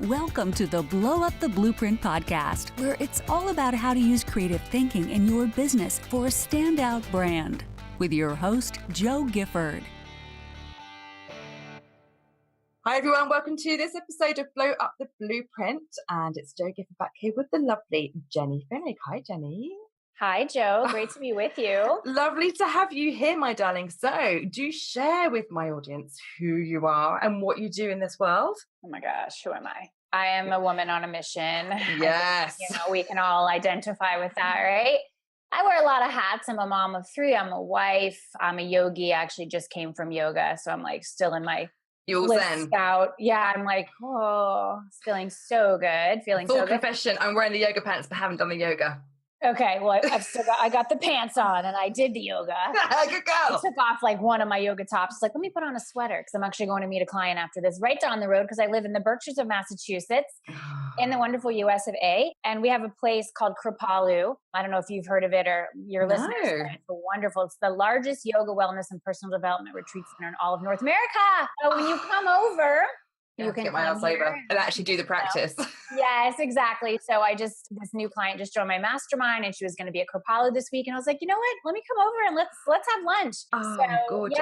Welcome to the Blow Up the Blueprint podcast, where it's all about how to use creative thinking in your business for a standout brand. With your host, Joe Gifford. Hi everyone, welcome to this episode of Blow Up the Blueprint, and it's Joe Gifford back here with the lovely Jenny Fenig. Hi Jenny. Hi Joe, great to be with you. Lovely to have you here, my darling. So do share with my audience who you are and what you do in this world. Oh my gosh, who am I? I am a woman on a mission. Yes. We can all identify with that, right? I wear a lot of hats. I'm a mom of 3. I'm a wife. I'm a yogi. I actually just came from yoga. So I'm like still in my Zen out. Yeah, I'm like, feeling so good. Full confession, I'm wearing the yoga pants but haven't done the yoga. Okay, well, I got the pants on and I did the yoga. Good girl. I took off like one of my yoga tops. It's like, let me put on a sweater because I'm actually going to meet a client after this right down the road because I live in the Berkshires of Massachusetts in the wonderful US of A. And we have a place called Kripalu. I don't know if you've heard of it or your listeners. It's wonderful. It's the largest yoga, wellness, and personal development retreat center in all of North America. So when you come over, you can get my ass over and actually do the practice. Yes, exactly. So this new client just joined my mastermind and she was going to be at Kripalu this week. And I was like, you know what? Let me come over and let's have lunch. Oh, so, gorgeous.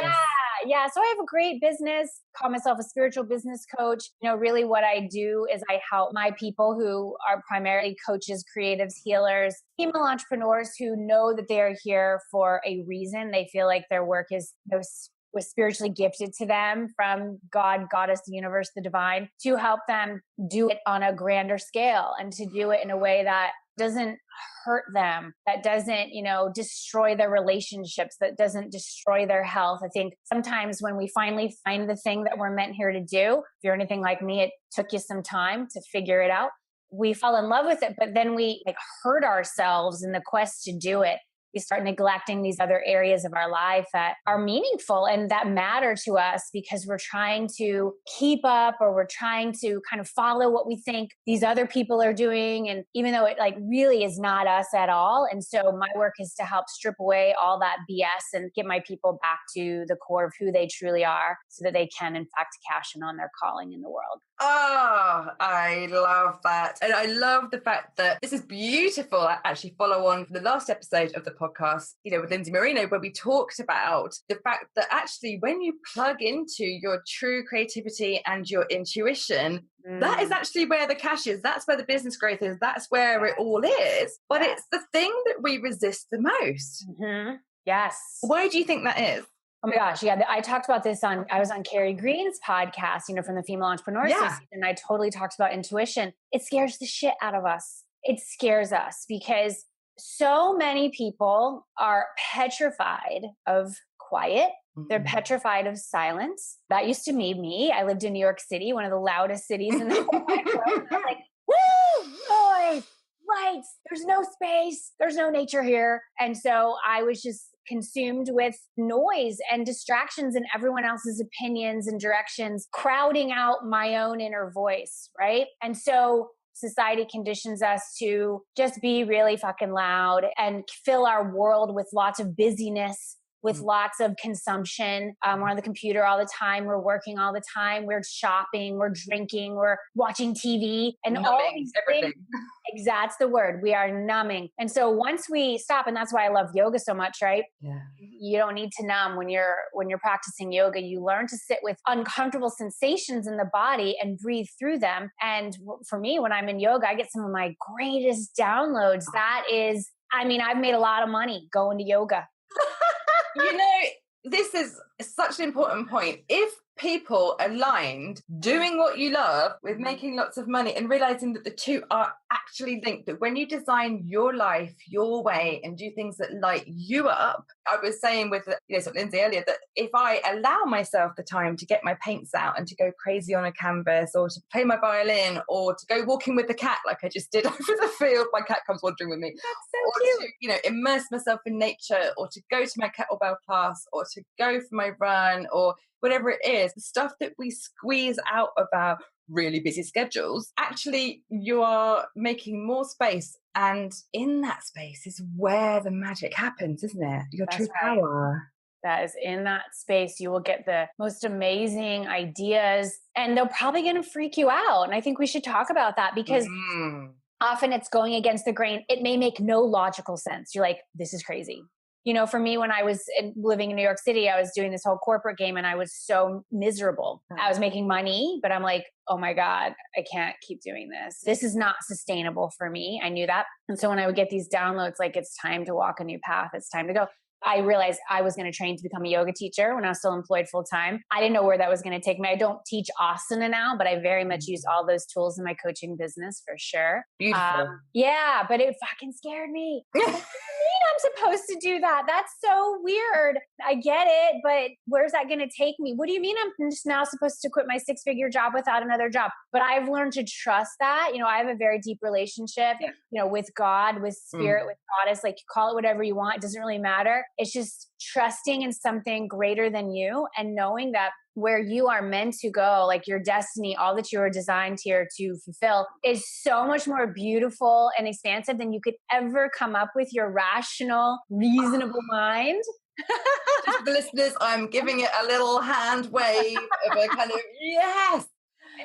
Yeah. So I have a great business, call myself a spiritual business coach. Really what I do is I help my people who are primarily coaches, creatives, healers, female entrepreneurs who know that they are here for a reason. They feel like their work was spiritually gifted to them from God, Goddess, the universe, the divine, to help them do it on a grander scale and to do it in a way that doesn't hurt them, that doesn't, destroy their relationships, that doesn't destroy their health. I think sometimes when we finally find the thing that we're meant here to do, if you're anything like me, it took you some time to figure it out. We fall in love with it, but then we hurt ourselves in the quest to do it. We start neglecting these other areas of our life that are meaningful and that matter to us because we're trying to keep up or we're trying to kind of follow what we think these other people are doing. And even though it really is not us at all. And so my work is to help strip away all that BS and get my people back to the core of who they truly are so that they can in fact cash in on their calling in the world. Oh, I love that. And I love the fact that this is beautiful. I actually follow on from the last episode of the podcast, with Lindsay Marino, where we talked about the fact that actually when you plug into your true creativity and your intuition, that is actually where the cash is. That's where the business growth is. That's where it all is. But it's the thing that we resist the most. Mm-hmm. Yes. Why do you think that is? Oh my gosh. Yeah. I talked about this I was on Carrie Green's podcast, from the Female Entrepreneur Association, and I totally talked about intuition. It scares the shit out of us. It scares us because so many people are petrified of quiet. They're petrified of silence. That used to be me. I lived in New York City, one of the loudest cities in the whole world. I was like, woo, noise, lights. There's no space. There's no nature here. And so I was just consumed with noise and distractions and everyone else's opinions and directions, crowding out my own inner voice, right? And so society conditions us to just be really fucking loud and fill our world with lots of busyness, with lots of consumption. We're on the computer all the time. We're working all the time. We're shopping. We're drinking. We're watching TV and numbing, all these everything. Things. That's the word. We are numbing. And so once we stop, and that's why I love yoga so much, right? Yeah. You don't need to numb when you're practicing yoga. You learn to sit with uncomfortable sensations in the body and breathe through them. And for me, when I'm in yoga, I get some of my greatest downloads. That is, I've made a lot of money going to yoga. This is such an important point. If people aligned doing what you love with making lots of money and realizing that the two are actually linked, that when you design your life your way and do things that light you up, I was saying with Lindsay earlier that if I allow myself the time to get my paints out and to go crazy on a canvas or to play my violin or to go walking with the cat like I just did over the field, my cat comes wandering with me. That's so cute. To immerse myself in nature or to go to my kettlebell class or to go for my run or whatever it is, the stuff that we squeeze out of our really busy schedules, actually you are making more space. And in that space is where the magic happens, isn't it? Your true power. that is in that space, you will get the most amazing ideas, and they're probably going to freak you out. And I think we should talk about that because often it's going against the grain. It may make no logical sense. You're like, this is crazy. For me, when I was living in New York City, I was doing this whole corporate game and I was so miserable. I was making money, but I'm like, oh my God, I can't keep doing this. This is not sustainable for me. I knew that. And so when I would get these downloads, like, it's time to walk a new path. It's time to go. I realized I was going to train to become a yoga teacher when I was still employed full time. I didn't know where that was going to take me. I don't teach asana now, but I very much use all those tools in my coaching business for sure. Beautiful. Yeah, but it fucking scared me. What do you mean I'm supposed to do that? That's so weird. I get it, but where's that going to take me? What do you mean I'm just now supposed to quit my 6-figure job without another job? But I've learned to trust that. I have a very deep relationship, with God, with spirit, with goddess, like, call it whatever you want. It doesn't really matter. It's just trusting in something greater than you and knowing that where you are meant to go, like your destiny, all that you were designed here to fulfill, is so much more beautiful and expansive than you could ever come up with your rational, reasonable mind. Just for the listeners, I'm giving it a little hand wave of a kind of yes.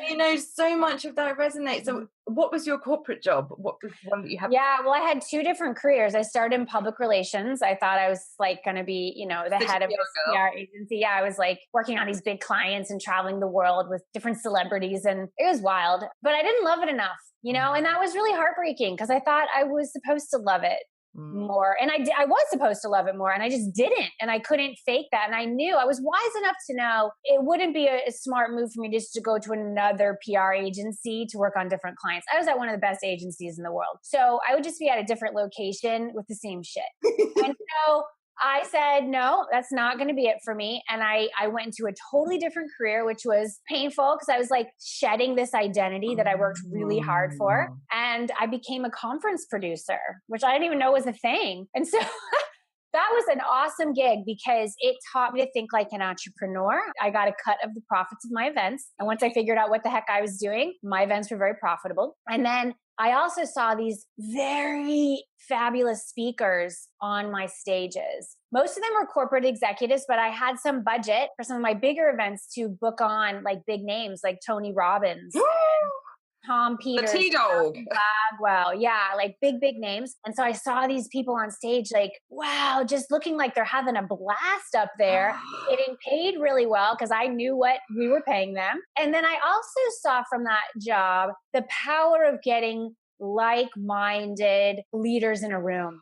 And so much of that resonates. So what was your corporate job? What was one that you had? Yeah, well, I had 2 different careers. I started in public relations. I thought I was like going to be, the head of a PR agency. Yeah, I was like working on these big clients and traveling the world with different celebrities, and it was wild, but I didn't love it enough, and that was really heartbreaking because I thought I was supposed to love it more. And I was supposed to love it more, and I just didn't. And I couldn't fake that. And I knew, I was wise enough to know it wouldn't be a smart move for me just to go to another PR agency to work on different clients. I was at one of the best agencies in the world. So I would just be at a different location with the same shit. And so I said, no, that's not going to be it for me. And I went into a totally different career, which was painful because I was like shedding this identity that I worked really hard for. And I became a conference producer, which I didn't even know was a thing. And so that was an awesome gig because it taught me to think like an entrepreneur. I got a cut of the profits of my events. And once I figured out what the heck I was doing, my events were very profitable. And then I also saw these very fabulous speakers on my stages. Most of them were corporate executives, but I had some budget for some of my bigger events to book on like big names like Tony Robbins, Tom Peters, the T-Dog, Bagwell. Yeah, like big names. And so I saw these people on stage like, wow, just looking like they're having a blast up there, getting paid really well because I knew what we were paying them. And then I also saw from that job the power of getting like-minded leaders in a room.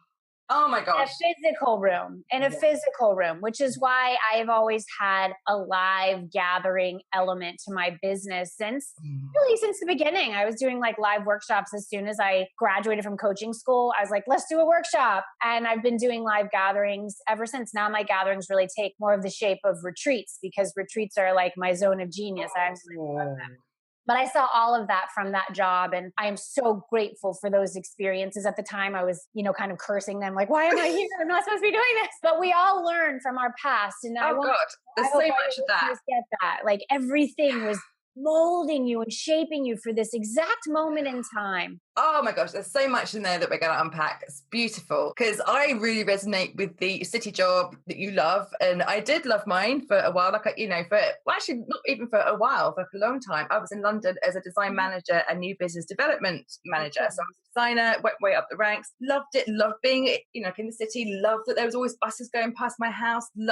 Oh my gosh. In a physical room, which is why I've always had a live gathering element to my business since the beginning. I was doing like live workshops as soon as I graduated from coaching school. I was like, let's do a workshop. And I've been doing live gatherings ever since. Now my gatherings really take more of the shape of retreats because retreats are like my zone of genius. I absolutely love them. But I saw all of that from that job. And I am so grateful for those experiences. At the time, I was, kind of cursing them, like, why am I here? I'm not supposed to be doing this. But we all learn from our past. And there's so much of that. Get that. Like everything was molding you and shaping you for this exact moment in time. Oh my gosh, there's so much in there that we're going to unpack. It's beautiful because I really resonate with the city job that you love. And I did love mine for a while, actually not even for a while, for a long time. I was in London as a design manager and new business development manager. So I was a designer, went way up the ranks, loved it, loved being, in the city, loved that there was always buses going past my house. In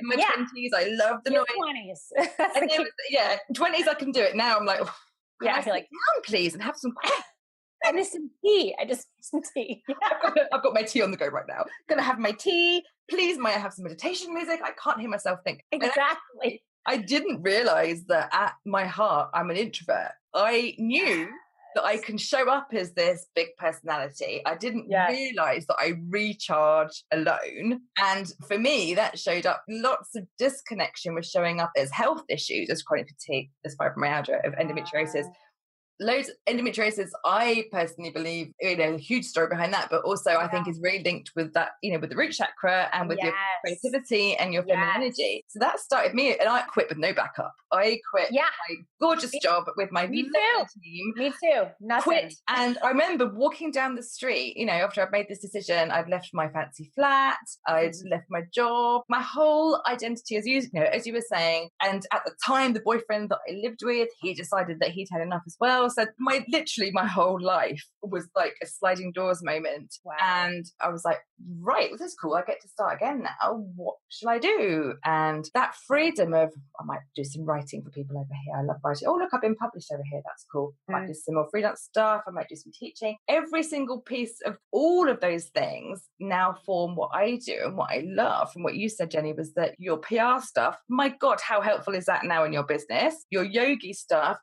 my 20s, I loved the noise. 20s. 20s I can do it. Now I'm like, I feel like, down, please, and have some quiet. I need some tea. I just need some tea. I've got my tea on the go right now. Gonna have my tea. Please, may I have some meditation music? I can't hear myself think. Exactly. I didn't realize that at my heart, I'm an introvert. I knew that I can show up as this big personality. I didn't realize that I recharge alone. And for me, that showed up lots of disconnection was showing up as health issues, as chronic fatigue, as fibromyalgia, of endometriosis. loads of endometriosis, I personally believe, a huge story behind that, but also I think is really linked with that, with the root chakra and with your creativity and your feminine energy. So that started me, and I quit with no backup. I quit my gorgeous job with my lovely team. Me too. Nothing. Quit. And I remember walking down the street, after I'd made this decision, I'd left my fancy flat, I'd left my job, my whole identity, as you were saying. And at the time, the boyfriend that I lived with, he decided that he'd had enough as well. So literally my whole life was like a sliding doors moment. Wow. And I was like, right, well, this is cool. I get to start again now. What shall I do? And that freedom of, I might do some writing for people over here. I love writing. Oh, look, I've been published over here. That's cool. I might do some more freelance stuff. I might do some teaching. Every single piece of all of those things now form what I do and what I love. And what you said, Jenny, was that your PR stuff, my God, how helpful is that now in your business? Your yogi stuff,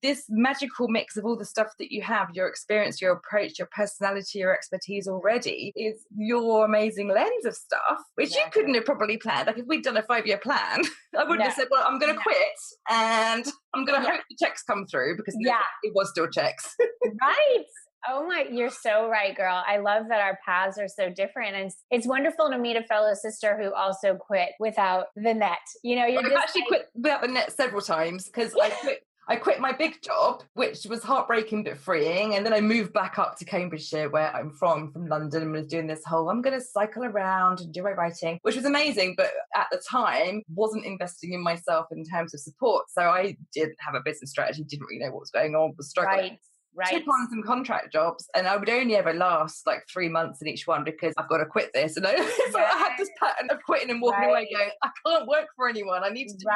this magical mix of all the stuff that you have, your experience, your approach, your personality, your expertise already is your amazing lens of stuff, which you couldn't have probably planned. Like if we'd done a 5-year plan, I wouldn't have said, well, I'm going to quit and I'm going to hope the checks come through, because it was still checks. Right. Oh my, you're so right, girl. I love that our paths are so different. And it's wonderful to meet a fellow sister who also quit without the net. I've actually quit without the net several times, because I quit my big job, which was heartbreaking but freeing. And then I moved back up to Cambridgeshire, where I'm from London, and was doing this whole, I'm going to cycle around and do my writing, which was amazing. But at the time, wasn't investing in myself in terms of support. So I didn't have a business strategy, didn't really know what was going on, was struggling. Took on some contract jobs, and I would only ever last like 3 months in each one, because I've got to quit this. And so I had this pattern of quitting and walking away going, I can't work for anyone. I need to do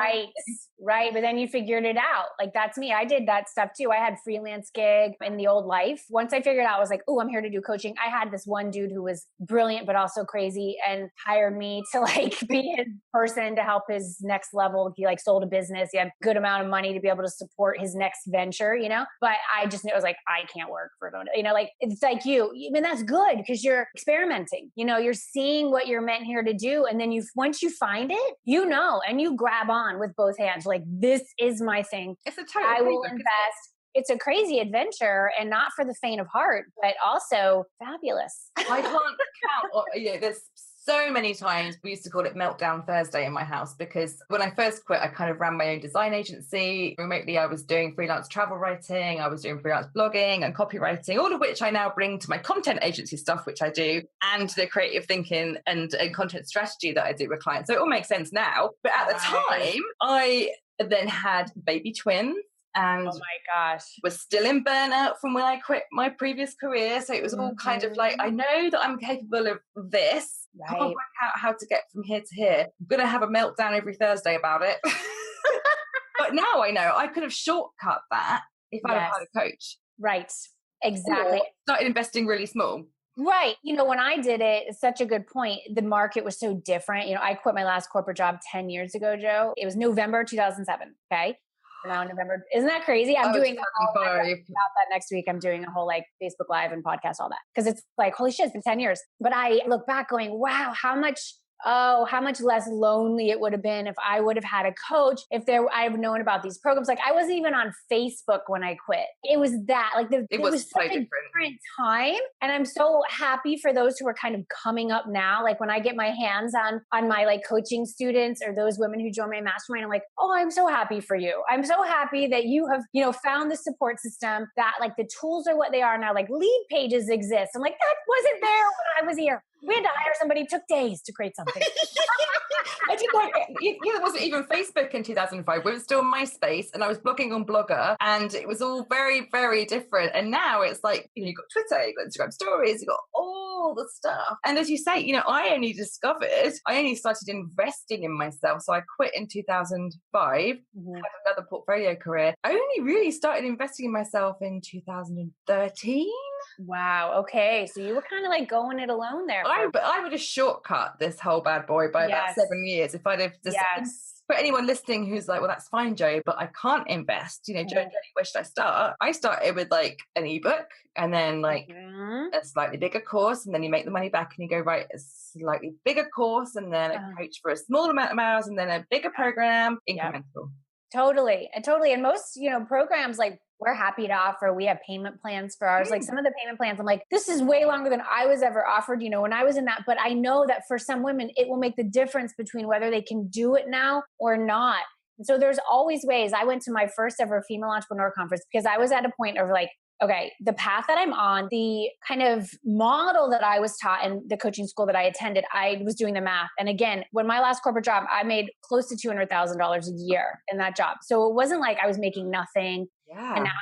Right. But then you figured it out. Like that's me. I did that stuff too. I had freelance gig in the old life. Once I figured out, I was like, oh, I'm here to do coaching. I had this one dude who was brilliant, but also crazy, and hired me to be his person to help his next level. He sold a business. He had a good amount of money to be able to support his next venture, but I just knew, it was like, I can't work for it. It's like you. I mean, that's good, because you're experimenting. You're seeing what you're meant here to do. And then once you find it, and you grab on with both hands. Like, this is my thing. It's a total I will invest. It's a crazy adventure, and not for the faint of heart, but also fabulous. I can't count. There's so many times we used to call it Meltdown Thursday in my house, because when I first quit, I kind of ran my own design agency. Remotely, I was doing freelance travel writing, I was doing freelance blogging and copywriting, all of which I now bring to my content agency stuff, which I do, and the creative thinking and content strategy that I do with clients. So it all makes sense now. But at the time, I then had baby twins. And oh my gosh, was still in burnout from when I quit my previous career. So it was all kind of like, I know that I'm capable of this. I can't work out how to get from here to here. I'm going to have a meltdown every Thursday about it. But now I know I could have shortcut that if I'd have had a coach. Right. Exactly. Or started investing really small. Right. When I did it, it's such a good point. The market was so different. I quit my last corporate job 10 years ago, Joe. It was November 2007. Okay. Now in November. Isn't that crazy? I'm doing about that next week. I'm doing a whole Facebook Live and podcast, all that. Because it's like, holy shit, it's been 10 years. But I look back going, wow, how much less lonely it would have been if I would have had a coach, I've known about these programs. I wasn't even on Facebook when I quit. It was that it was such a different time. And I'm so happy for those who are kind of coming up now. When I get my hands on my coaching students or those women who join my mastermind, I'm like, oh, I'm so happy for you. I'm so happy that you have, found the support system, that the tools are what they are now. Lead pages exist. I'm like, that wasn't there when I was here. We had to hire somebody. It took days to create something. I did it wasn't even Facebook in 2005. We were still MySpace, and I was blogging on Blogger, and it was all very, very different. And now it's like, you've got Twitter, you've got Instagram stories, you've got all the stuff. And as you say, I only started investing in myself. So I quit in 2005, had another portfolio career. I only really started investing in myself in 2013. Wow. Okay. So you were kind of going it alone there. But I would have shortcut this whole bad boy by about 7 years if I'd have just. For anyone listening who's like, well, that's fine, Joe, but I can't invest. Joe, where should I start? I started with an ebook, and then a slightly bigger course, and then you make the money back and you go, right, a slightly bigger course, and then a coach for a small amount of hours, and then a bigger program, incremental. Totally. And totally. And most, programs like we're happy to offer, we have payment plans for ours. Like some of the payment plans, I'm like, this is way longer than I was ever offered, when I was in that. But I know that for some women, it will make the difference between whether they can do it now or not. And so there's always ways. I went to my first ever female entrepreneur conference because I was at a point of like, okay, the path that I'm on, the kind of model that I was taught in the coaching school that I attended, I was doing the math. And again, when my last corporate job, I made close to $200,000 a year in that job. So it wasn't like I was making nothing. Yeah. And now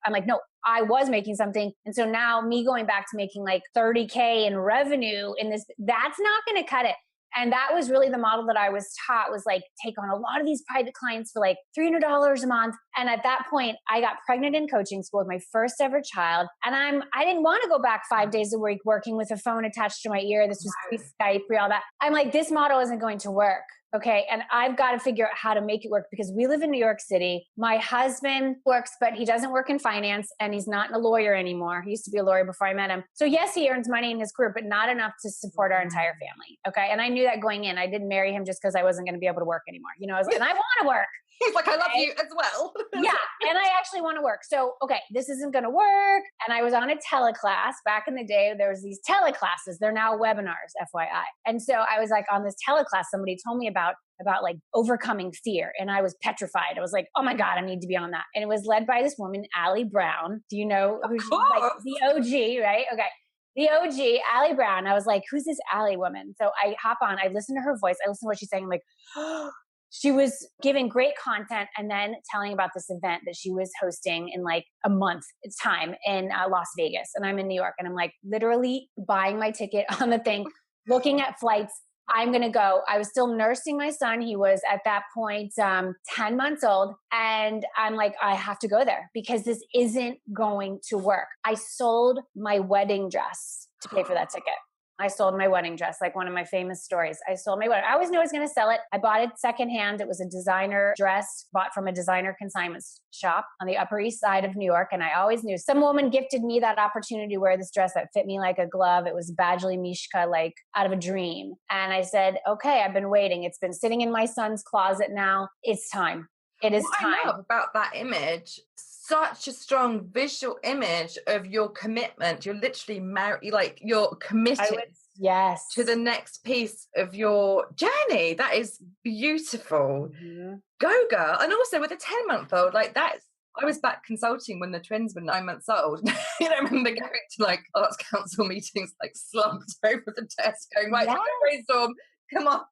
I'm like, no, I was making something. And so now me going back to making like 30K in revenue in this, that's not going to cut it. And that was really the model that I was taught, was like, take on a lot of these private clients for like $300 a month. And at that point, I got pregnant in coaching school with my first ever child. And I didn't want to go back 5 days a week working with a phone attached to my ear. This was pre-Skype, pre all that. I'm like, this model isn't going to work. Okay. And I've got to figure out how to make it work because we live in New York City. My husband works, but he doesn't work in finance and he's not a lawyer anymore. He used to be a lawyer before I met him. So yes, he earns money in his career, but not enough to support our entire family. Okay. And I knew that going in. I didn't marry him just because I wasn't going to be able to work anymore. I was like, and I want to work. He's like, I love you as well. Yeah. And I actually want to work. So, okay, this isn't going to work. And I was on a teleclass back in the day. There was these teleclasses. They're now webinars, FYI. And so I was like on this teleclass, somebody told me about like overcoming fear. And I was petrified. I was like, oh my God, I need to be on that. And it was led by this woman, Allie Brown. Do you know who she's like the OG, right? Okay. The OG, Allie Brown. I was like, who's this Allie woman? So I hop on, I listen to her voice. I listen to what she's saying. I'm like, oh, she was giving great content and then telling about this event that she was hosting in like a month's time in Las Vegas. And I'm in New York and I'm like literally buying my ticket on the thing, looking at flights. I'm going to go. I was still nursing my son. He was at that point 10 months old. And I'm like, I have to go there because this isn't going to work. I sold my wedding dress to pay for that ticket. I sold my wedding dress, like one of my famous stories. I sold my wedding. I always knew I was going to sell it. I bought it secondhand. It was a designer dress bought from a designer consignment shop on the Upper East Side of New York. And I always knew some woman gifted me that opportunity to wear this dress that fit me like a glove. It was Badgley Mishka, like out of a dream. And I said, okay, I've been waiting. It's been sitting in my son's closet now. It's time. It is time. What I love about that image, such a strong visual image of your commitment. You're literally married, like you're committed to the next piece of your journey. That is beautiful. Mm-hmm. Go girl. And also with a 10-month-old, like I was back consulting when the twins were 9 months old. I remember going to like arts council meetings, like slumped over the desk going, right, brainstorm. Come on,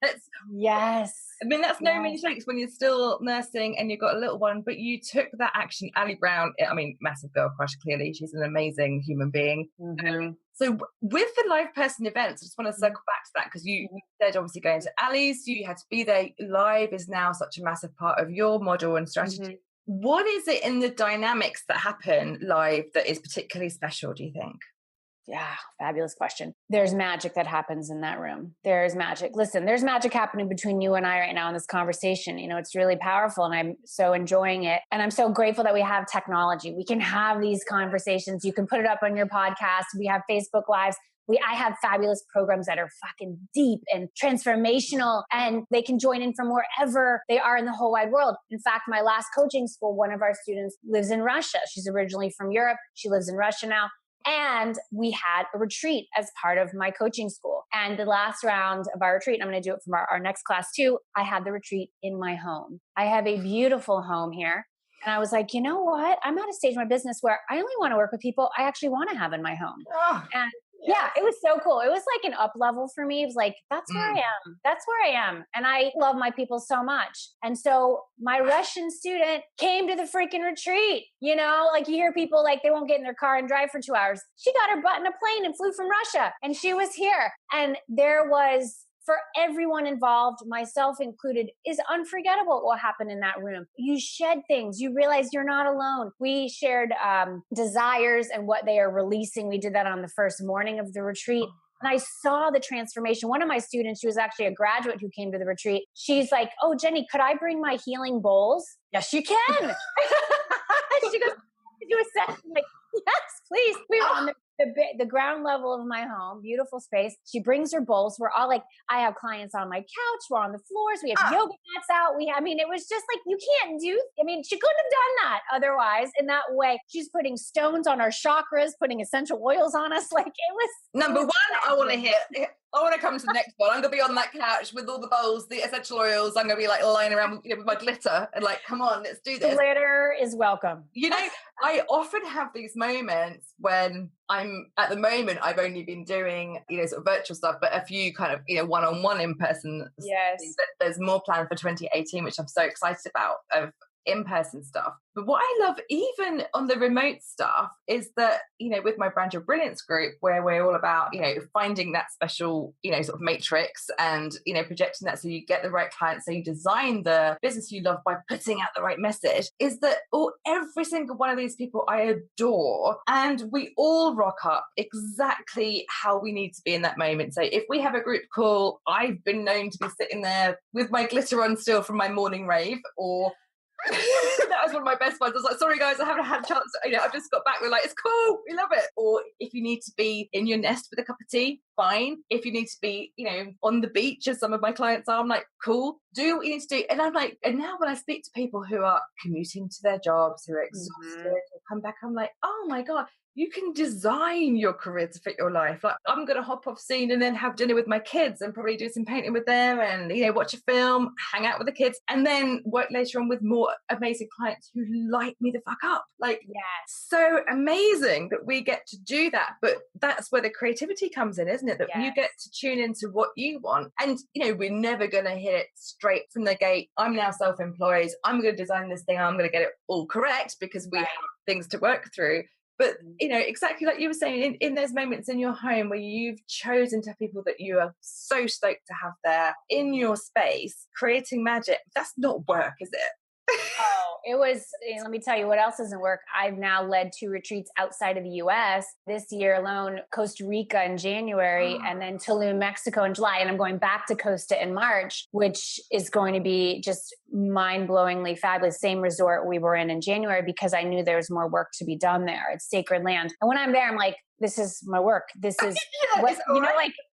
yes. I mean, that's no mean feat when you're still nursing and you've got a little one, but you took that action. Allie Brown, I mean, massive girl crush, clearly. She's an amazing human being. Mm-hmm. So with the live person events, I just want to circle back to that because you said obviously going to Allie's, you had to be there. Live is now such a massive part of your model and strategy. Mm-hmm. What is it in the dynamics that happen live that is particularly special, do you think? Yeah, fabulous question. There's magic that happens in that room. There's magic. Listen, there's magic happening between you and I right now in this conversation. It's really powerful and I'm so enjoying it. And I'm so grateful that we have technology. We can have these conversations. You can put it up on your podcast. We have Facebook Lives. I have fabulous programs that are fucking deep and transformational, and they can join in from wherever they are in the whole wide world. In fact, my last coaching school, one of our students lives in Russia. She's originally from Europe. She lives in Russia now. And we had a retreat as part of my coaching school. And the last round of our retreat, I'm going to do it from our next class too, I had the retreat in my home. I have a beautiful home here. And I was like, you know what? I'm at a stage in my business where I only want to work with people I actually want to have in my home. Oh, and yeah, it was so cool. It was like an up level for me. It was like, that's where I am. That's where I am. And I love my people so much. And so my Russian student came to the freaking retreat. Like you hear people like they won't get in their car and drive for 2 hours. She got her butt in a plane and flew from Russia and she was here. And there was, for everyone involved, myself included, is unforgettable what happened in that room. You shed things. You realize you're not alone. We shared desires and what they are releasing. We did that on the first morning of the retreat. And I saw the transformation. One of my students, she was actually a graduate who came to the retreat. She's like, oh, Jenny, could I bring my healing bowls? Yes, you can. She goes, do a session. I'm like, yes, please. We were on the ground level of my home, beautiful space. She brings her bowls. We're all like, I have clients on my couch. We're on the floors. We have yoga mats out. I mean, it was just like, you can't she couldn't have done that otherwise in that way. She's putting stones on our chakras, putting essential oils on us. Like it was. Number one, I want to come to the next one. I'm going to be on that couch with all the bowls, the essential oils. I'm going to be like lying around with my glitter and like, come on, let's do this. Glitter is welcome. I often have these moments when at the moment, I've only been doing, sort of virtual stuff, but a few kind of, one-on-one in-person. Yes. There's more planned for 2018, which I'm so excited about, of in-person stuff. But what I love even on the remote stuff is that, with my Brand Your Brilliance group, where we're all about, finding that special, sort of matrix and, projecting that so you get the right clients, so you design the business you love by putting out the right message, is that every single one of these people I adore, and we all rock up exactly how we need to be in that moment. So if we have a group call, I've been known to be sitting there with my glitter on still from my morning rave, or that was one of my best ones. I was like, sorry guys, I haven't had a chance. I've just got back. We're like, it's cool. We love it. Or if you need to be in your nest with a cup of tea, fine. If you need to be, on the beach, as some of my clients are, I'm like, cool, do what you need to do. And I'm like, and now when I speak to people who are commuting to their jobs, who are exhausted, or come back, I'm like, oh my God, you can design your career to fit your life. Like, I'm going to hop off scene and then have dinner with my kids and probably do some painting with them and, watch a film, hang out with the kids, and then work later on with more amazing clients who light me the fuck up. Like, so amazing that we get to do that. But that's where the creativity comes in, isn't it? That you get to tune into what you want. And, we're never going to hit it straight from the gate. I'm now self-employed. I'm going to design this thing. I'm going to get it all correct because we have things to work through. But, exactly like you were saying, in those moments in your home where you've chosen to have people that you are so stoked to have there in your space, creating magic, that's not work, is it? It was, let me tell you what else doesn't work. I've now led 2 retreats outside of the US this year alone, Costa Rica in January, and then Tulum, Mexico in July. And I'm going back to Costa in March, which is going to be just mind-blowingly fabulous. Same resort we were in January, because I knew there was more work to be done there. It's sacred land. And when I'm there, I'm like, this is my work. This is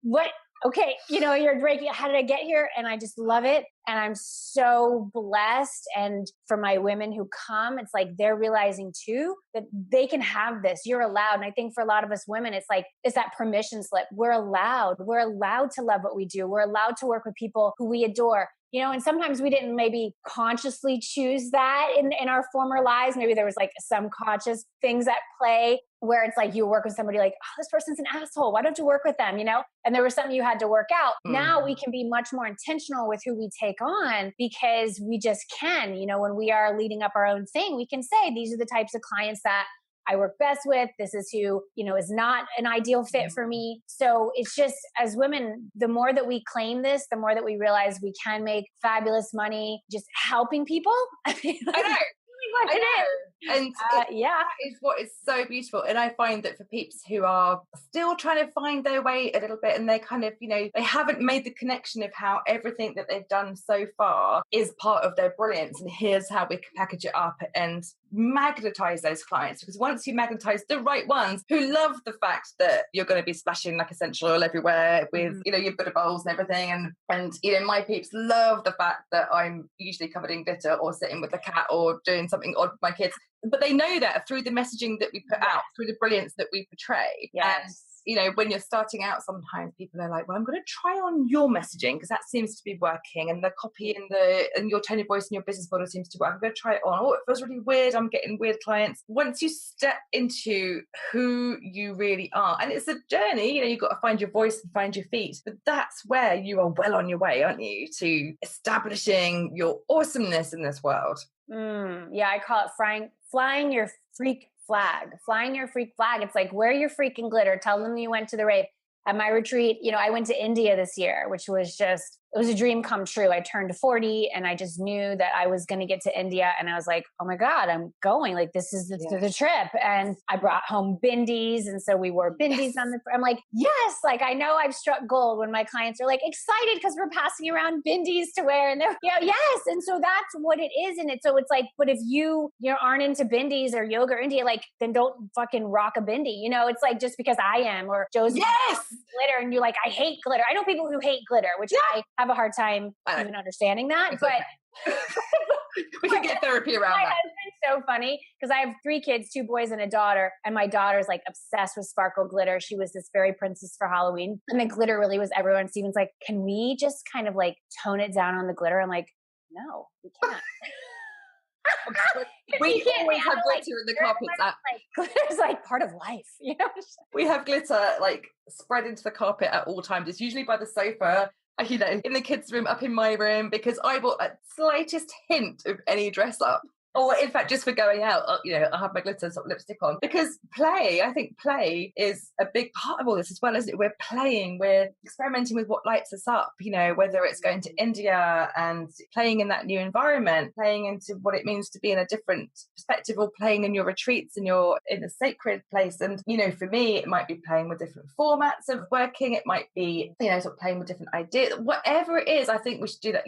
what, okay, you're breaking, how did I get here? And I just love it. And I'm so blessed. And for my women who come, it's like they're realizing too that they can have this. You're allowed. And I think for a lot of us women, it's that permission slip. We're allowed to love what we do. We're allowed to work with people who we adore. And sometimes we didn't maybe consciously choose that in our former lives. Maybe there was like some conscious things at play where it's like you work with somebody like, oh, this person's an asshole. Why don't you work with them? And there was something you had to work out. Now we can be much more intentional with who we take on, because we just can, when we are leading up our own thing, we can say, these are the types of clients that I work best with. This is who, is not an ideal fit for me. So it's just, as women, the more that we claim this, the more that we realize we can make fabulous money just helping people. I know. And that is what is so beautiful. And I find that for peeps who are still trying to find their way a little bit, and they kind of, they haven't made the connection of how everything that they've done so far is part of their brilliance. And here's how we can package it up and magnetize those clients. Because once you magnetize the right ones who love the fact that you're going to be splashing like essential oil everywhere with, your Buddha bowls and everything. And my peeps love the fact that I'm usually covered in glitter or sitting with a cat or doing something odd with my kids. But they know that through the messaging that we put out, through the brilliance that we portray. Yes. And, when you're starting out, sometimes people are like, well, I'm going to try on your messaging because that seems to be working. And the copy and your tone of voice and your business model seems to work. I'm going to try it on. Oh, it feels really weird. I'm getting weird clients. Once you step into who you really are, and it's a journey, you've got to find your voice and find your feet. But that's where you are well on your way, aren't you, to establishing your awesomeness in this world. I call it flying your freak flag. Flying your freak flag. It's like, wear your freaking glitter. Tell them you went to the rave. At my retreat, I went to India this year, which was just it was a dream come true. I turned 40 and I just knew that I was going to get to India. And I was like, oh my God, I'm going. Like, this is the trip. And I brought home bindis. And so we wore bindis on the, I'm like, yes, like I know I've struck gold when my clients are like excited because we're passing around bindis to wear. And they're, yes. And so that's what it is. And so it's like, but if you aren't into bindis or yoga or India, like, then don't fucking rock a bindi. It's like, just because I am, or Joe's glitter and you're like, I hate glitter. I know people who hate glitter, which I have a hard time even understanding that, but we can get therapy around that. It's so funny because I have 3 kids, 2 boys and a daughter, and my daughter's like obsessed with sparkle glitter. She was this fairy princess for Halloween, and the glitter really was everywhere. And Steven's like, can we just kind of like tone it down on the glitter? I'm like, no, we can't. We always have glitter in the carpets. Glitter's like part of life, We have glitter like spread into the carpet at all times. It's usually by the sofa, in the kids' room, up in my room, because I bought a slightest hint of any dress up. Or in fact, just for going out, I'll have my glitter sort of lipstick on. Because I think play is a big part of all this as well, isn't it? We're playing, we're experimenting with what lights us up, whether it's going to India and playing in that new environment, playing into what it means to be in a different perspective, or playing in your retreats and you're in a sacred place. And, for me, it might be playing with different formats of working. It might be, sort of playing with different ideas. Whatever it is, I think we should do that.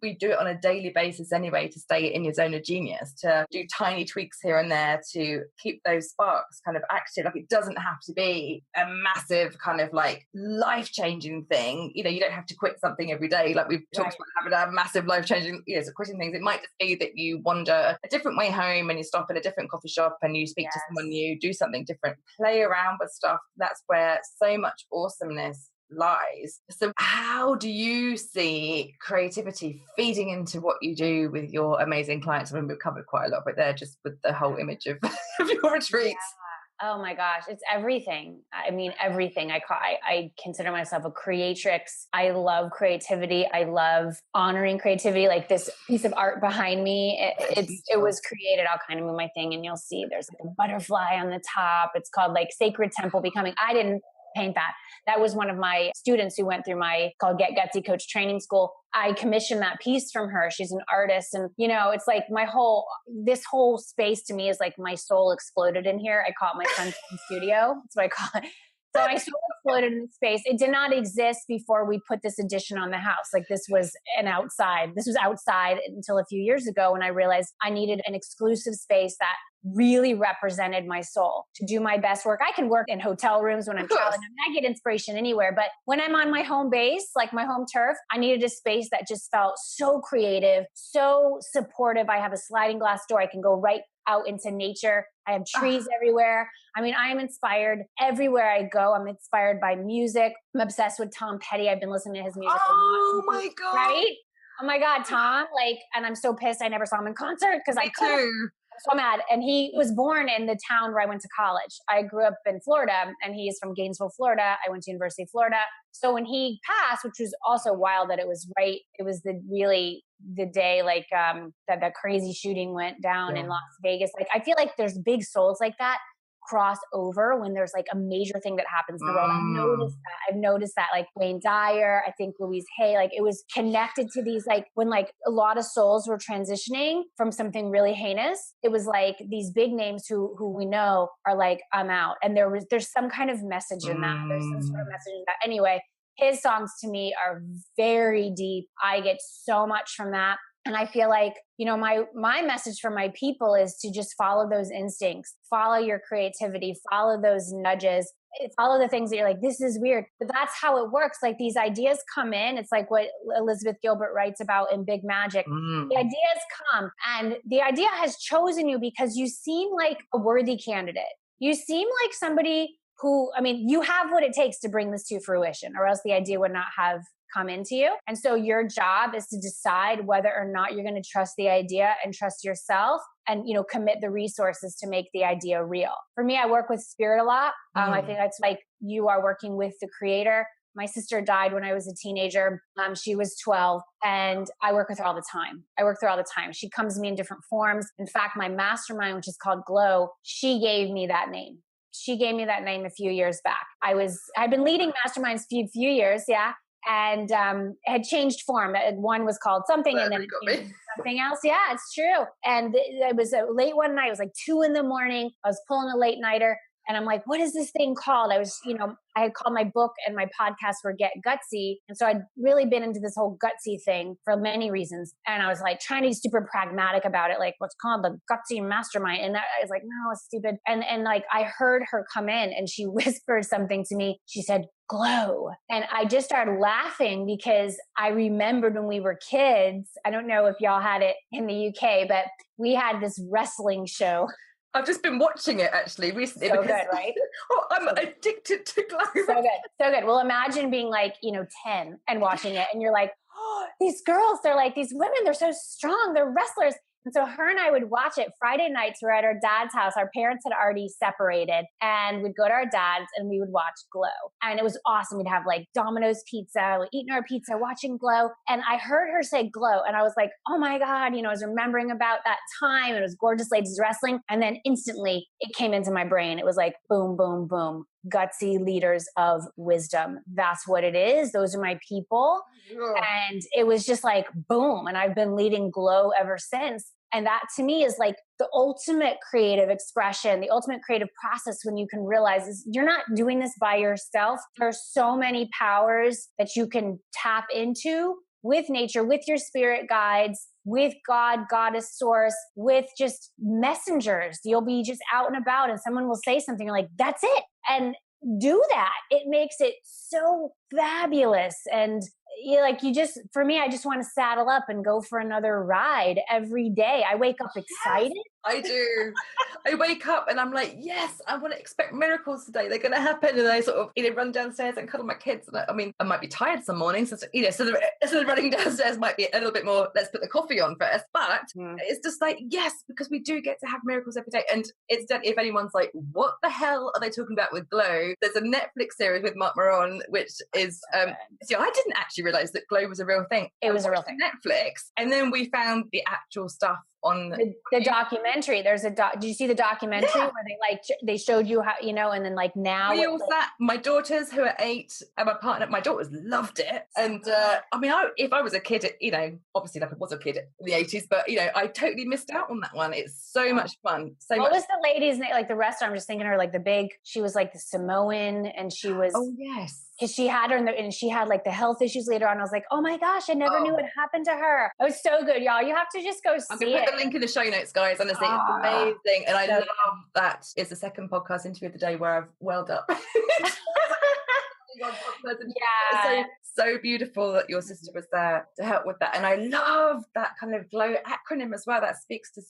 We do it on a daily basis anyway, to stay in your zone of genius, to do tiny tweaks here and there to keep those sparks kind of active. Like, it doesn't have to be a massive kind of like life-changing thing. You don't have to quit something every day. Like we've talked about having a massive life-changing, so quitting things. It might just be that you wander a different way home and you stop at a different coffee shop and you speak to someone new, do something different, play around with stuff. That's where so much awesomeness lies. So how do you see creativity feeding into what you do with your amazing clients? I mean, we've covered quite a lot of it there, just with the whole image of your retreats. Oh my gosh, it's everything. I mean, everything. I consider myself a creatrix. I love creativity. I love honoring creativity. Like this piece of art behind me, it was created. I'll kind of move my thing and you'll see there's like a butterfly on the top. It's called like Sacred Temple Becoming. I didn't paint that. That was one of my students who went through called Get Gutsy Coach Training School. I commissioned that piece from her. She's an artist. And, it's like this whole space to me is like my soul exploded in here. I call it my sunshine studio. That's what I call it. So my soul exploded in space. It did not exist before we put this addition on the house. Like this was outside until a few years ago when I realized I needed an exclusive space that really represented my soul to do my best work. I can work in hotel rooms when I'm traveling. I get inspiration anywhere. But when I'm on my home base, like my home turf, I needed a space that just felt so creative, so supportive. I have a sliding glass door. I can go right out into nature. I have trees everywhere. I mean, I'm inspired everywhere I go. I'm inspired by music. I'm obsessed with Tom Petty. I've been listening to his music a lot. Oh my God. Right? Oh my God, Tom. And I'm so pissed I never saw him in concert because I couldn't. So mad. And he was born in the town where I went to college. I grew up in Florida and he's from Gainesville, Florida. I went to University of Florida. So when he passed, which was also wild that it was the day that crazy shooting went down in Las Vegas. Like, I feel like there's big souls like that cross over when there's like a major thing that happens in the world. I've noticed that like Wayne Dyer, I think Louise Hay, like it was connected to these, like when like a lot of souls were transitioning from something really heinous, it was like these big names who we know are like, I'm out. And there's some kind of message in that. There's some sort of message in that. Anyway, his songs to me are very deep. I get so much from that. And I feel like, my message for my people is to just follow those instincts, follow your creativity, follow those nudges, follow the things that you're like, this is weird, but that's how it works. Like these ideas come in. It's like what Elizabeth Gilbert writes about in Big Magic. The ideas come and the idea has chosen you because you seem like a worthy candidate. You seem like somebody who, you have what it takes to bring this to fruition, or else the idea would not have come into you. And so your job is to decide whether or not you're going to trust the idea and trust yourself and, commit the resources to make the idea real. For me, I work with spirit a lot. I think that's like you are working with the creator. My sister died when I was a teenager. She was 12 and I work with her all the time. She comes to me in different forms. In fact, my mastermind, which is called Glow, she gave me that name. She gave me that name a few years back. I've been leading masterminds few years. Yeah. and had changed form. One was called something, and then it changed into something else. Yeah, it's true. And it was late one night. It was like 2 a.m. I was pulling a late nighter. And I'm like, what is this thing called? I had called my book and my podcast were Get Gutsy. And so I'd really been into this whole Gutsy thing for many reasons. And I was like trying to be super pragmatic about it, like what's called the Gutsy Mastermind. And I was like, no, it's stupid. And like I heard her come in and she whispered something to me. She said, glow. And I just started laughing because I remembered when we were kids. I don't know if y'all had it in the UK, but we had this wrestling show. I've just been watching it actually recently. So good, right? I'm addicted to glow. So good. Well, imagine being like, 10 and watching it and you're like, oh, these girls, they're like, these women, they're so strong. They're wrestlers. And so her and I would watch it. Friday nights, we're at our dad's house. Our parents had already separated and we'd go to our dad's and we would watch Glow. And it was awesome. We'd have like Domino's pizza, we'd eating our pizza, watching Glow. And I heard her say Glow. And I was like, oh my God, I was remembering about that time. It was gorgeous ladies wrestling. And then instantly it came into my brain. It was like, boom, boom, boom. Gutsy leaders of wisdom. That's what it is. Those are my people. Yeah. And it was just like, boom. And I've been leading Glow ever since. And that to me is like the ultimate creative expression, the ultimate creative process when you can realize is you're not doing this by yourself. There are so many powers that you can tap into with nature, with your spirit guides, with God, goddess, source, with just messengers. You'll be just out and about and someone will say something, you're like, that's it. And do that. It makes it so fabulous. And for me, I just want to saddle up and go for another ride every day. I wake up excited. Yes, I do. I wake up and I'm like, yes, I want to expect miracles today. They're going to happen. And I sort of, run downstairs and cuddle my kids. And I might be tired some mornings. So the running downstairs might be a little bit more, let's put the coffee on first. But it's just like, yes, because we do get to have miracles every day. And it's done. If anyone's like, what the hell are they talking about with Glow? There's a Netflix series with Mark Maron, which is, see, I didn't actually realize that Glow was a real thing. It was a real thing. Netflix. And then we found the actual stuff on the documentary. There's did you see the documentary where they showed you how, and then like now we all sat, my daughters who are 8 and my partner, my daughters loved it. And if I was a kid, obviously like I was a kid in the 80s, but I totally missed out on that one. It's so much fun. What was the lady's name? Like the restaurant, I'm just thinking her like she was like the Samoan and she was, oh yes. Because she had her and she had like the health issues later on. I was like, oh my gosh, I never knew what happened to her. It was so good, y'all. You have to just go see it. Put the link in the show notes, guys. Honestly, it's amazing. And I love that it's the second podcast interview of the day where I've welled up. Yeah. So beautiful that your sister was there to help with that. And I love that kind of Glow acronym as well. That speaks to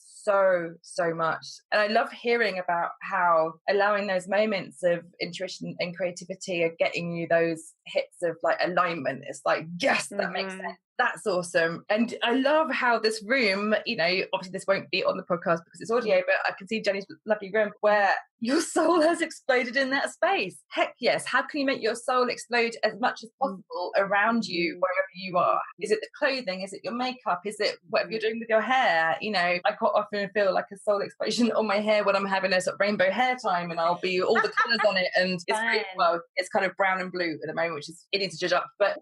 so much. And I love hearing about how allowing those moments of intuition and creativity are getting you those hits of like alignment. It's like, yes, that makes sense. That's awesome. And I love how this room, obviously this won't be on the podcast because it's audio, but I can see Jenny's lovely room where your soul has exploded in that space. Heck yes. How can you make your soul explode as much as possible around you, wherever you are? Is it the clothing? Is it your makeup? Is it whatever you're doing with your hair? I quite often feel like a soul explosion on my hair when I'm having a sort of rainbow hair time and I'll be all the colours on it. And it's great. Well, it's kind of brown and blue at the moment, which is, it needs to judge up. But,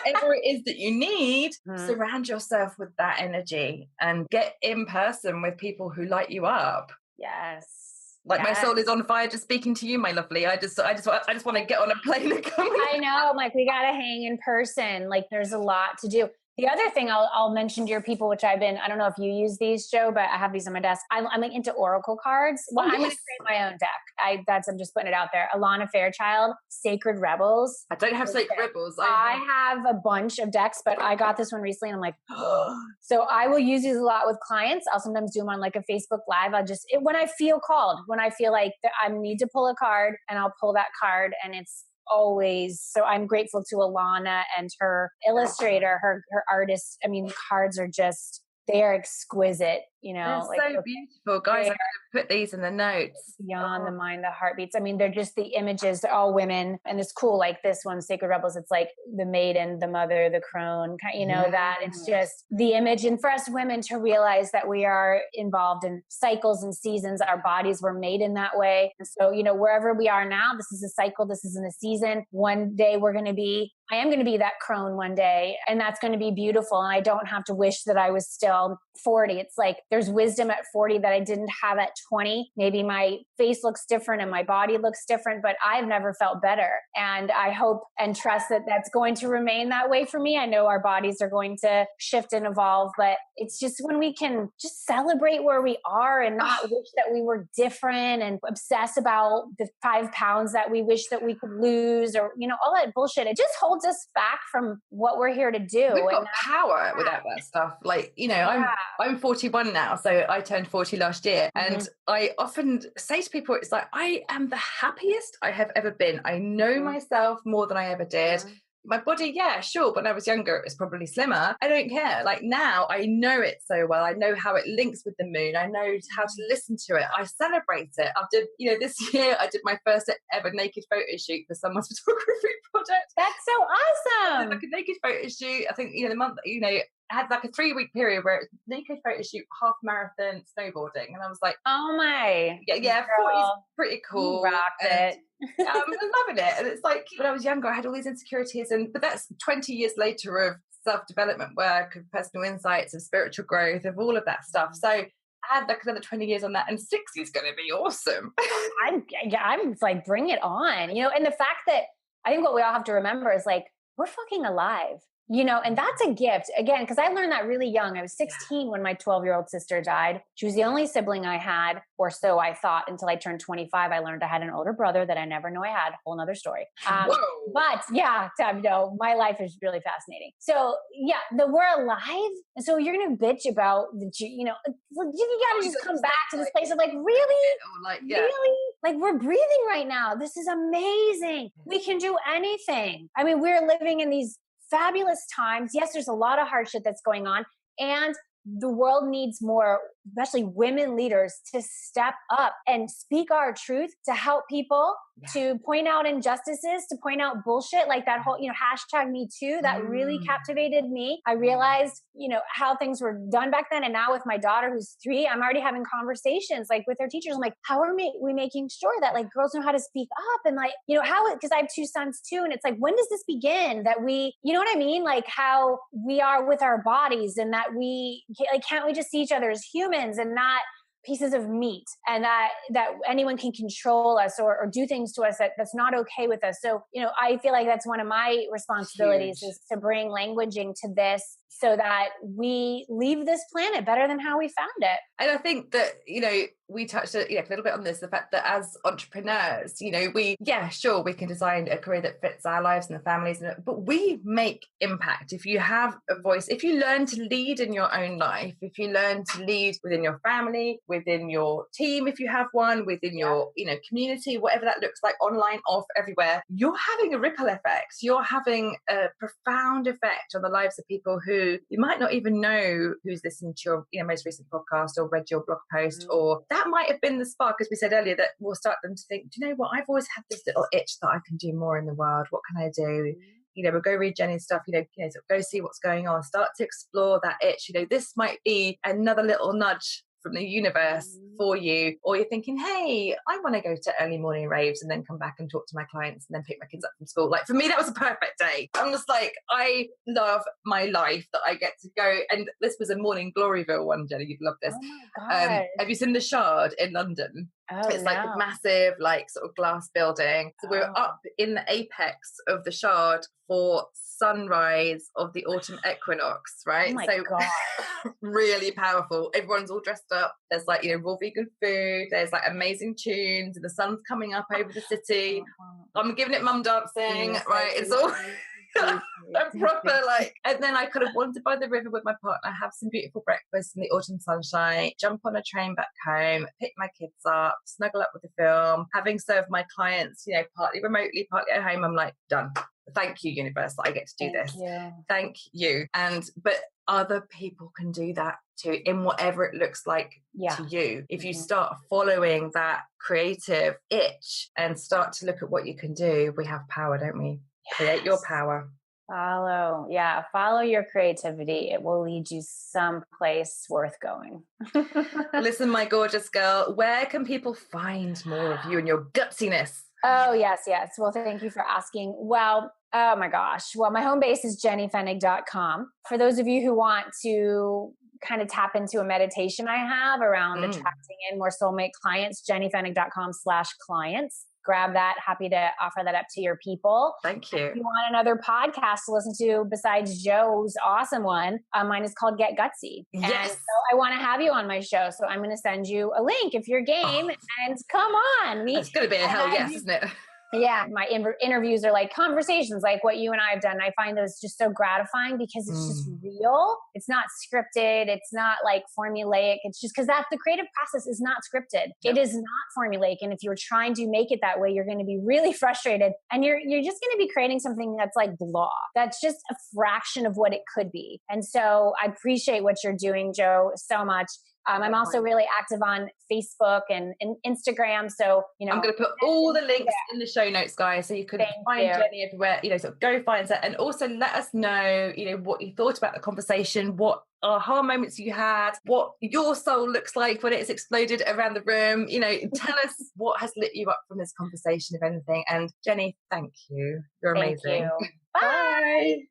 whatever it is that you need, surround yourself with that energy and get in person with people who light you up. Yes. My soul is on fire just speaking to you, my lovely. I just want to get on a plane and come. I know. I'm like, we got to hang in person. Like there's a lot to do. The other thing I'll mention to your people, which I don't know if you use these, Joe, but I have these on my desk. I'm like into oracle cards. Well, I'm going to create my own deck. I'm just putting it out there. Alana Fairchild, Sacred Rebels. I don't have Sacred Rebels. I have a bunch of decks, but I got this one recently and I'm like, so I will use these a lot with clients. I'll sometimes do them on like a Facebook Live. When I feel called, when I feel like I need to pull a card and I'll pull that card and it's always. So I'm grateful to Alana and her illustrator, her artist. I mean, cards are they are exquisite. They're so beautiful, guys. I'm going to put these in the notes. Beyond the mind, the heartbeats. I mean, they're just the images. They're all women, and it's cool. Like this one, Sacred Rebels. It's like the maiden, the mother, the crone. That it's just the image. And for us women to realize that we are involved in cycles and seasons. Our bodies were made in that way, and so wherever we are now, this is a cycle. This is in a season. One day I am going to be that crone one day, and that's going to be beautiful. And I don't have to wish that I was still 40. It's like there's wisdom at 40 that I didn't have at 20. Maybe my face looks different and my body looks different, but I've never felt better. And I hope and trust that that's going to remain that way for me. I know our bodies are going to shift and evolve, but it's just when we can just celebrate where we are and not wish that we were different and obsess about the 5 pounds that we wish that we could lose, or all that bullshit. It just holds us back from what we're here to do. We've got power without that stuff. Like, I'm 41 now, so I turned 40 last year. And I often say to people, it's like, I am the happiest I have ever been. I know myself more than I ever did. My body, yeah, sure. But when I was younger, it was probably slimmer. I don't care. Like now, I know it so well. I know how it links with the moon. I know how to listen to it. I celebrate it. I did, this year, I did my first ever naked photo shoot for someone's photography project. That's so awesome. Like a naked photo shoot. I think, the month, I had like a 3-week period where it's naked photo shoot, half marathon snowboarding. And I was like, oh my. Yeah, 40's pretty cool. You rocked it. I'm loving it. And it's like, when I was younger, I had all these insecurities, but that's 20 years later of self-development work, of personal insights, of spiritual growth, of all of that stuff. So I had like another 20 years on that, and 60 is going to be awesome. I'm like, bring it on, and the fact that I think what we all have to remember is like, we're fucking alive. And that's a gift. Again, because I learned that really young. I was 16 when my 12-year-old sister died. She was the only sibling I had, or so I thought, until I turned 25. I learned I had an older brother that I never knew I had. Whole nother story. But yeah, my life is really fascinating. So yeah, we're alive. And so you're going to bitch about you got to just come back to this place of like, really? Really? Like, we're breathing right now. This is amazing. We can do anything. I mean, we're living in these fabulous times. Yes, there's a lot of hardship that's going on, and the world needs more, especially women leaders, to step up and speak our truth, to help people, to point out injustices, to point out bullshit, like that whole, hashtag Me Too, that really captivated me. I realized, how things were done back then. And now with my daughter, who's 3, I'm already having conversations like with her teachers. I'm like, how are we making sure that like girls know how to speak up? And like, because I have 2 sons too. And it's like, when does this begin that we, what I mean? Like how we are with our bodies, and that we, like, can't we just see each other as humans and not pieces of meat, and that anyone can control us or do things to us that's not okay with us. So, I feel like that's one of my responsibilities is to bring languaging to this so that we leave this planet better than how we found it. And I think that, we touched a little bit on this, the fact that as entrepreneurs, we can design a career that fits our lives and the families, but we make impact. If you have a voice, if you learn to lead in your own life, if you learn to lead within your family, within your team, if you have one, within your, community, whatever that looks like, online, off, everywhere, you're having a ripple effect. You're having a profound effect on the lives of people who you might not even know who's listened to your most recent podcast or read your blog post, or that might have been the spark, as we said earlier, that will start them to think, do you know what, I've always had this little itch that I can do more in the world. What can I do? We'll go read Jenny's stuff, so go see what's going on, start to explore that itch. This might be another little nudge from the universe for you, or you're thinking, hey, I want to go to early morning raves and then come back and talk to my clients and then pick my kids up from school. Like, for me, that was a perfect day. I'm just like, I love my life that I get to go. And this was a morning Gloryville one, Jenny, you'd love this. Oh my God. Have you seen the Shard in London? It's like a massive, like, sort of glass building. So we're up in the apex of the Shard for sunrise of the autumn equinox, right? Oh my God. Really powerful. Everyone's all dressed up. There's like, raw vegan food. There's like amazing tunes, and the sun's coming up over the city. I'm giving it mum dancing, right? It's all a proper like, and then I kind of wander by the river with my partner, have some beautiful breakfast in the autumn sunshine, jump on a train back home, pick my kids up, snuggle up with the film, having served my clients, partly remotely, partly at home. I'm like, done. Thank you, universe, that I get to do this. Thank you. But other people can do that too, in whatever it looks like to you. If you start following that creative itch and start to look at what you can do, we have power, don't we? Yes. Create your power. Follow your creativity. It will lead you someplace worth going. Listen, my gorgeous girl, where can people find more of you and your gutsiness? Oh, yes. Well, thank you for asking. Well, oh my gosh. Well, my home base is jennyfenig.com. For those of you who want to kind of tap into a meditation I have around attracting in more soulmate clients, jennyfenig.com/clients. Grab that. Happy to offer that up to your people. Thank you. If you want another podcast to listen to besides Joe's awesome one, mine is called Get Gutsy. Yes. And so I want to have you on my show. So I'm going to send you a link if you're game. And come on. It's going to be a hell yes, isn't it? Yeah, my interviews are like conversations like what you and I have done. I find those just so gratifying because it's just real. It's not scripted. It's not like formulaic. It's just because the creative process is not scripted. It is not formulaic. And if you're trying to make it that way, you're going to be really frustrated. And you're just going to be creating something that's like blah. That's just a fraction of what it could be. And so I appreciate what you're doing, Joe, so much. I'm also really active on Facebook and Instagram. So, I'm going to put all the links in the show notes, guys, so you can find Jenny everywhere, so go find her. And also let us know, what you thought about the conversation, what aha moments you had, what your soul looks like when it's exploded around the room. Tell us what has lit you up from this conversation, if anything. And Jenny, thank you. You're amazing. Thank you. Bye.